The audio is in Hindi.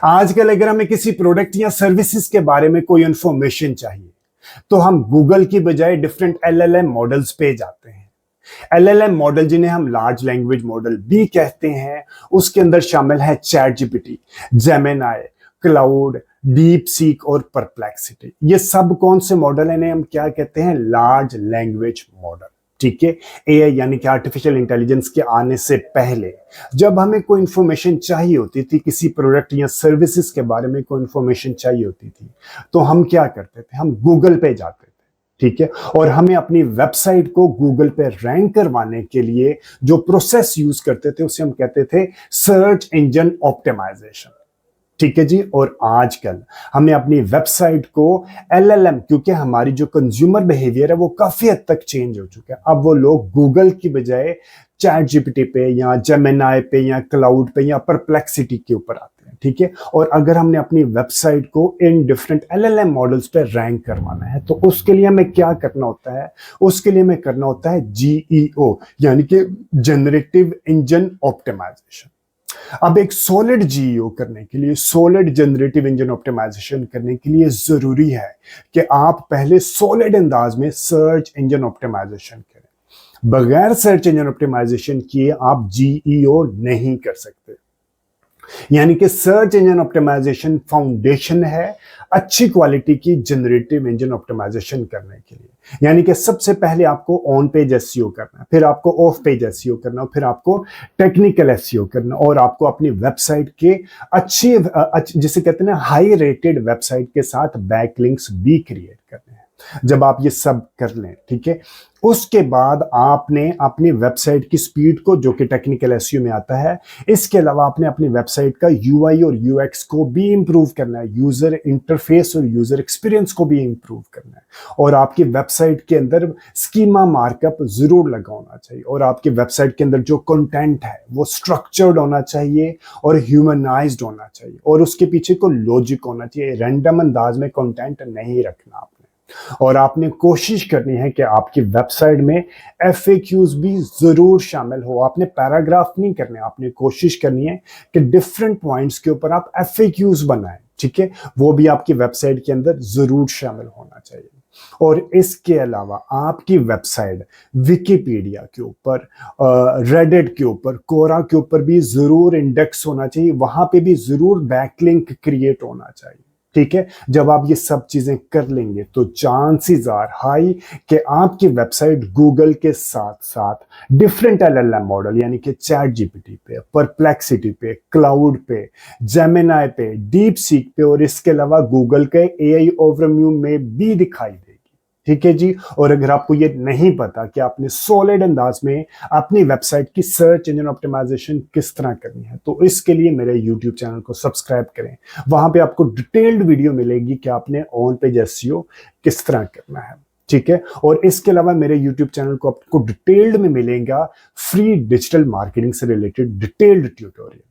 आजकल अगर हमें किसी प्रोडक्ट या सर्विसेज के बारे में कोई इंफॉर्मेशन चाहिए तो हम गूगल की बजाय डिफरेंट एलएलएम मॉडल्स पे जाते हैं। एलएलएम मॉडल जिन्हें हम लार्ज लैंग्वेज मॉडल भी कहते हैं, उसके अंदर शामिल है chat GPT, Gemini, cloud, deep seek और परप्लेक्सिटी। ये सब कौन से मॉडल हैं? इन्हें हम क्या कहते हैं? Large language model. ठीक है, एआई यानी कि आर्टिफिशियल इंटेलिजेंस के आने से पहले जब हमें कोई इंफॉर्मेशन चाहिए होती थी, किसी प्रोडक्ट या सर्विसेज के बारे में कोई इंफॉर्मेशन चाहिए होती थी, तो हम क्या करते थे? हम गूगल पे जाते थे। ठीक है, और हमें अपनी वेबसाइट को गूगल पे रैंक करवाने के लिए जो प्रोसेस यूज करते थे उसे हम कहते थे सर्च इंजन ऑप्टिमाइजेशन। ठीक है जी। और आजकल हमें अपनी वेबसाइट को एलएलएम, क्योंकि हमारी जो कंज्यूमर बिहेवियर है वो काफी हद तक चेंज हो चुका है। अब वो लोग गूगल की बजाय चैट जीपीटी पे या जेमिनाई पे या क्लाउड पे या परप्लेक्सिटी के ऊपर आते हैं। ठीक है, और अगर हमने अपनी वेबसाइट को इन डिफरेंट एलएलएम मॉडल्स पे रैंक करवाना है तो उसके लिए हमें क्या करना होता है? उसके लिए हमें करना होता है जीईओ, यानी कि जनरेटिव इंजन ऑप्टिमाइजेशन। अब एक सॉलिड जीईओ करने के लिए, सॉलिड जनरेटिव इंजन ऑप्टिमाइजेशन करने के लिए जरूरी है कि आप पहले सॉलिड अंदाज में सर्च इंजन ऑप्टिमाइजेशन करें। बगैर सर्च इंजन ऑप्टिमाइजेशन किए आप जीईओ नहीं कर सकते। यानी कि सर्च इंजन ऑप्टिमाइजेशन फाउंडेशन है अच्छी क्वालिटी की जनरेटिव इंजन ऑप्टिमाइजेशन करने के लिए। यानी कि सबसे पहले आपको ऑन पेज एसईओ करना है, फिर आपको ऑफ पेज एसईओ करना है, फिर आपको टेक्निकल एसईओ करना, और आपको अपनी वेबसाइट के जिसे कहते हैं ना हाई रेटेड वेबसाइट के साथ बैकलिंक्स भी क्रिएट करने हैं। जब आप ये सब कर लें, ठीक है, उसके बाद आपने अपनी वेबसाइट की स्पीड को, जो कि टेक्निकल एसईओ में आता है, इसके अलावा आपने अपनी वेबसाइट का यूआई और यूएक्स को भी इंप्रूव करना है, यूजर इंटरफेस और यूजर एक्सपीरियंस को भी इंप्रूव करना है। और आपकी वेबसाइट के अंदर स्कीमा मार्कअप जरूर लगा होना चाहिए, और आपकी वेबसाइट के अंदर जो कंटेंट है वो स्ट्रक्चर्ड होना चाहिए और ह्यूमनाइज्ड होना चाहिए, और उसके पीछे को लॉजिक होना चाहिए। रैंडम अंदाज में कंटेंट नहीं रखना आपने। और आपने कोशिश करनी है कि आपकी वेबसाइट में एफएक्यूज भी जरूर शामिल हो। आपने पैराग्राफ नहीं करने, आपने कोशिश करनी है कि डिफरेंट पॉइंट्स के ऊपर आप एफएक्यूज बनाएं। ठीक है, वो भी आपकी वेबसाइट के अंदर जरूर शामिल होना चाहिए। और इसके अलावा आपकी वेबसाइट विकिपीडिया के ऊपर, रेडिट के ऊपर, कोरा के ऊपर भी जरूर इंडेक्स होना चाहिए। वहां पे भी जरूर बैकलिंक क्रिएट होना चाहिए। ठीक है, जब आप ये सब चीजें कर लेंगे तो चांसेस आर हाई कि आपकी वेबसाइट गूगल के साथ साथ डिफरेंट एलएलएम मॉडल, यानी कि चैट जीपीटी पे, परप्लेक्सिटी पे, क्लाउड पे, जेमिनाई पे, डीप सीक पे, और इसके अलावा गूगल के एआई ओवरव्यू में भी दिखाई देगी। ठीक है जी। और अगर आपको ये नहीं पता कि आपने सॉलिड अंदाज में अपनी वेबसाइट की सर्च इंजन ऑप्टिमाइजेशन किस तरह करनी है, तो इसके लिए मेरे YouTube चैनल को सब्सक्राइब करें। वहां पे आपको डिटेल्ड वीडियो मिलेगी कि आपने ऑन पेज एसईओ किस तरह करना है। ठीक है, और इसके अलावा मेरे YouTube चैनल को आपको डिटेल्ड में मिलेगा फ्री डिजिटल मार्केटिंग से रिलेटेड डिटेल्ड ट्यूटोरियल।